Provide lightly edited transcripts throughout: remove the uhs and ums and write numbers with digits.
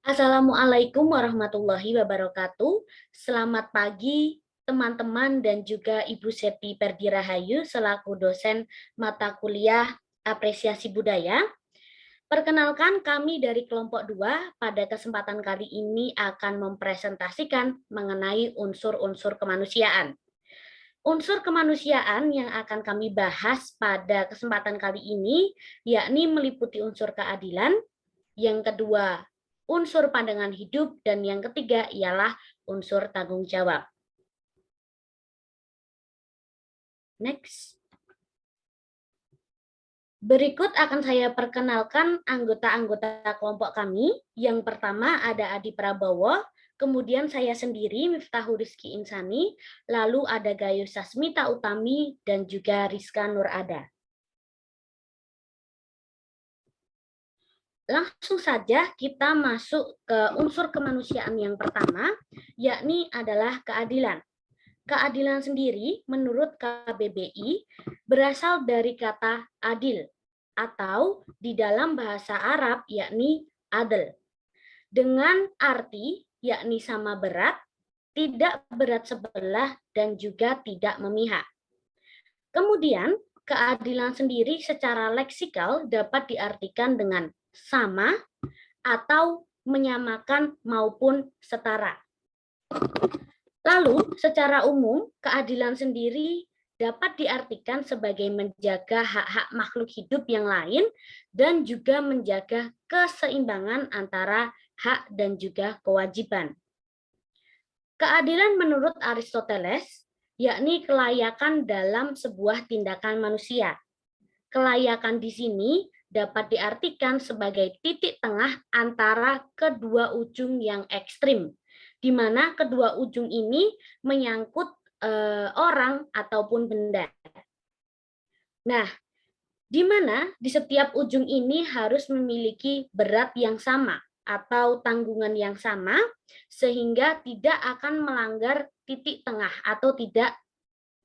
Assalamualaikum warahmatullahi wabarakatuh. Selamat pagi teman-teman dan juga Ibu Seti Perdirahayu selaku dosen mata kuliah Apresiasi Budaya. Perkenalkan, kami dari kelompok 2 pada kesempatan kali ini akan mempresentasikan mengenai unsur-unsur kemanusiaan. Unsur kemanusiaan yang akan kami bahas pada kesempatan kali ini yakni meliputi unsur keadilan, yang kedua unsur pandangan hidup, dan yang ketiga ialah unsur tanggung jawab. Next. Berikut akan saya perkenalkan anggota-anggota kelompok kami. Yang pertama ada Adi Prabowo, kemudian saya sendiri Miftahul Rizky Insani, lalu ada Gayu Sasmita Utami, dan juga Rizka Nurada. Langsung saja kita masuk ke unsur kemanusiaan yang pertama, yakni adalah keadilan. Keadilan sendiri menurut KBBI berasal dari kata adil atau di dalam bahasa Arab yakni adl. Dengan arti yakni sama berat, tidak berat sebelah, dan juga tidak memihak. Kemudian, keadilan sendiri secara leksikal dapat diartikan dengan sama atau menyamakan maupun setara. Lalu, secara umum, keadilan sendiri dapat diartikan sebagai menjaga hak-hak makhluk hidup yang lain dan juga menjaga keseimbangan antara hak dan juga kewajiban. Keadilan menurut Aristoteles, yakni kelayakan dalam sebuah tindakan manusia. Kelayakan di sini dapat diartikan sebagai titik tengah antara kedua ujung yang ekstrim, di mana kedua ujung ini menyangkut orang ataupun benda. Nah, di mana di setiap ujung ini harus memiliki berat yang sama atau tanggungan yang sama, sehingga tidak akan melanggar titik tengah atau tidak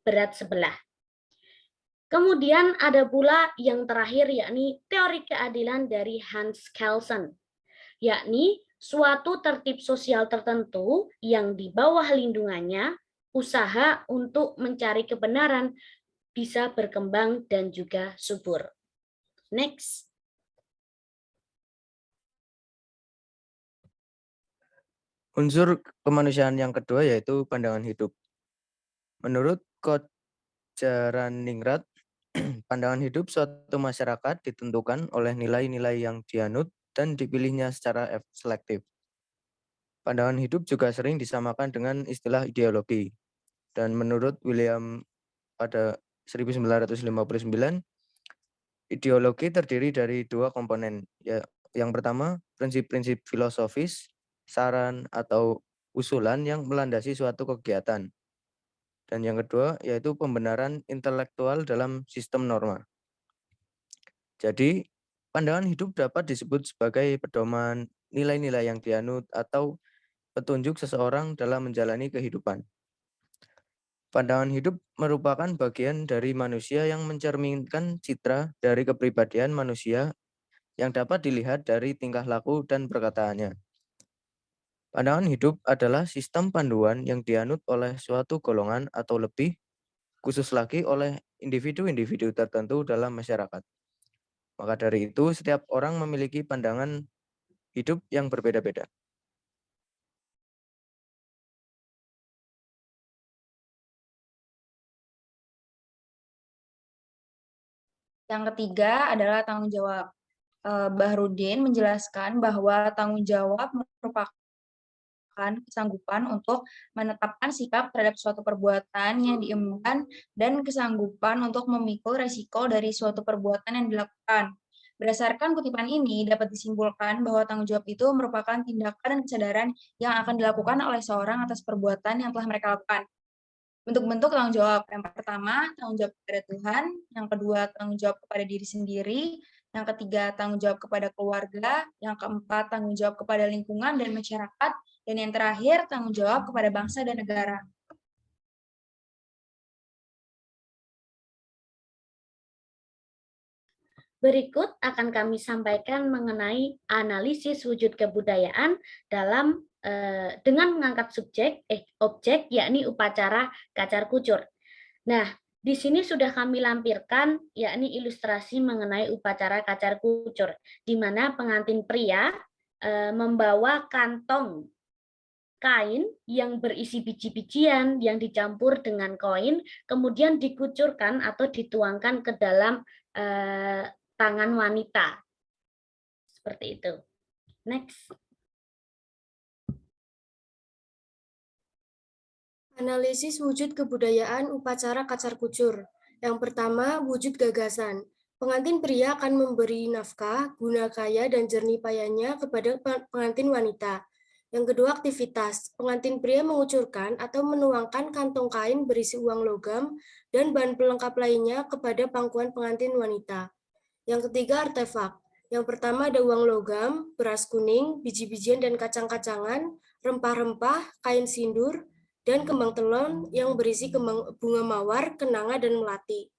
berat sebelah. Kemudian ada pula yang terakhir yakni teori keadilan dari Hans Kelsen, yakni suatu tertib sosial tertentu yang di bawah lindungannya usaha untuk mencari kebenaran bisa berkembang dan juga subur. Next. Unsur kemanusiaan yang kedua yaitu pandangan hidup. Menurut Kocaraningrat, pandangan hidup suatu masyarakat ditentukan oleh nilai-nilai yang dianut dan dipilihnya secara selektif. Pandangan hidup juga sering disamakan dengan istilah ideologi. Dan menurut William pada 1959, ideologi terdiri dari dua komponen. Yang pertama, prinsip-prinsip filosofis, saran atau usulan yang melandasi suatu kegiatan. Dan yang kedua, yaitu pembenaran intelektual dalam sistem norma. Jadi, pandangan hidup dapat disebut sebagai pedoman, nilai-nilai yang dianut, atau petunjuk seseorang dalam menjalani kehidupan. Pandangan hidup merupakan bagian dari manusia yang mencerminkan citra dari kepribadian manusia yang dapat dilihat dari tingkah laku dan perkataannya. Pandangan hidup adalah sistem panduan yang dianut oleh suatu golongan atau lebih, khusus lagi oleh individu-individu tertentu dalam masyarakat. Maka dari itu, setiap orang memiliki pandangan hidup yang berbeda-beda. Yang ketiga adalah tanggung jawab. Bahrudin menjelaskan bahwa tanggung jawab merupakan kesanggupan untuk menetapkan sikap terhadap suatu perbuatan yang diemban dan kesanggupan untuk memikul resiko dari suatu perbuatan yang dilakukan. Berdasarkan kutipan ini, dapat disimpulkan bahwa tanggung jawab itu merupakan tindakan dan kesadaran yang akan dilakukan oleh seorang atas perbuatan yang telah mereka lakukan. Bentuk-bentuk tanggung jawab. Yang pertama, tanggung jawab kepada Tuhan. Yang kedua, tanggung jawab kepada diri sendiri. Yang ketiga, tanggung jawab kepada keluarga. Yang keempat, tanggung jawab kepada lingkungan dan masyarakat. Dan yang terakhir, tanggung jawab kepada bangsa dan negara. Berikut akan kami sampaikan mengenai analisis wujud kebudayaan dalam dengan mengangkat objek yakni upacara kacar kucur. Nah, di sini sudah kami lampirkan yakni ilustrasi mengenai upacara kacar kucur, di mana pengantin pria membawa kantong kain yang berisi biji-bijian yang dicampur dengan koin, kemudian dikucurkan atau dituangkan ke dalam tangan wanita. Seperti itu. Next. Analisis wujud kebudayaan upacara kacar kucur. Yang pertama, wujud gagasan. Pengantin pria akan memberi nafkah, guna kaya, dan jernih payahnya kepada pengantin wanita. Yang kedua, aktivitas. Pengantin pria mengucurkan atau menuangkan kantong kain berisi uang logam dan bahan pelengkap lainnya kepada pangkuan pengantin wanita. Yang ketiga, artefak. Yang pertama ada uang logam, beras kuning, biji-bijian dan kacang-kacangan, rempah-rempah, kain sindur, dan kembang telon yang berisi kembang bunga mawar, kenanga, dan melati.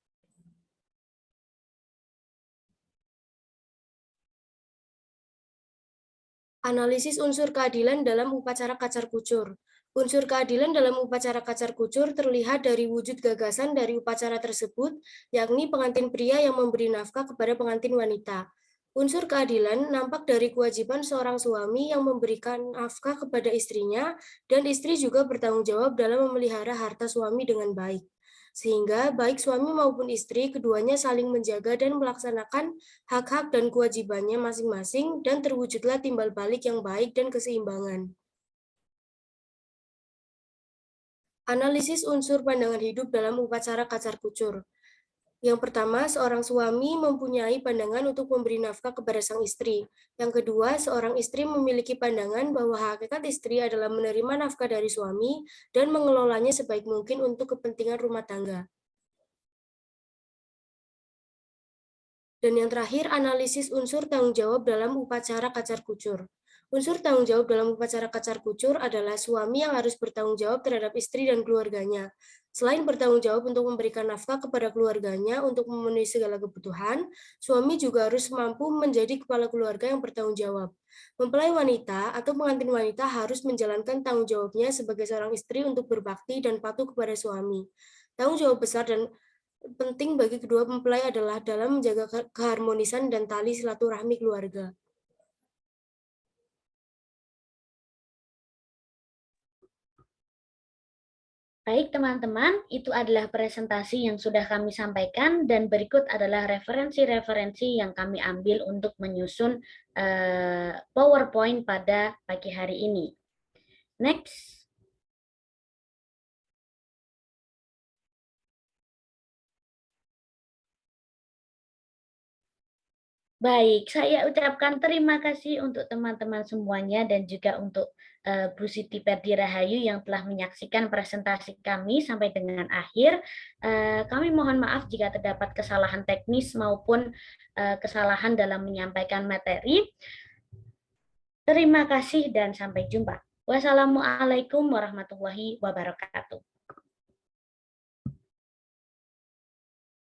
Analisis unsur keadilan dalam upacara kacar kucur. Unsur keadilan dalam upacara kacar kucur terlihat dari wujud gagasan dari upacara tersebut, yakni pengantin pria yang memberi nafkah kepada pengantin wanita. Unsur keadilan nampak dari kewajiban seorang suami yang memberikan nafkah kepada istrinya, dan istri juga bertanggung jawab dalam memelihara harta suami dengan baik. Sehingga baik suami maupun istri, keduanya saling menjaga dan melaksanakan hak-hak dan kewajibannya masing-masing, dan terwujudlah timbal balik yang baik dan keseimbangan. Analisis unsur pandangan hidup dalam upacara kacar kucur. Yang pertama, seorang suami mempunyai pandangan untuk memberi nafkah kepada sang istri. Yang kedua, seorang istri memiliki pandangan bahwa hakikat istri adalah menerima nafkah dari suami dan mengelolanya sebaik mungkin untuk kepentingan rumah tangga. Dan yang terakhir, analisis unsur tanggung jawab dalam upacara kacar kucur. Unsur tanggung jawab dalam upacara kacar kucur adalah suami yang harus bertanggung jawab terhadap istri dan keluarganya. Selain bertanggung jawab untuk memberikan nafkah kepada keluarganya untuk memenuhi segala kebutuhan, suami juga harus mampu menjadi kepala keluarga yang bertanggung jawab. Mempelai wanita atau pengantin wanita harus menjalankan tanggung jawabnya sebagai seorang istri untuk berbakti dan patuh kepada suami. Tanggung jawab besar dan penting bagi kedua mempelai adalah dalam menjaga keharmonisan dan tali silaturahmi keluarga. Baik teman-teman, itu adalah presentasi yang sudah kami sampaikan dan berikut adalah referensi-referensi yang kami ambil untuk menyusun PowerPoint pada pagi hari ini. Next. Baik, saya ucapkan terima kasih untuk teman-teman semuanya dan juga untuk Bu Siti Perdi Rahayu yang telah menyaksikan presentasi kami sampai dengan akhir. Kami mohon maaf jika terdapat kesalahan teknis maupun kesalahan dalam menyampaikan materi. Terima kasih dan sampai jumpa. Wassalamualaikum warahmatullahi wabarakatuh.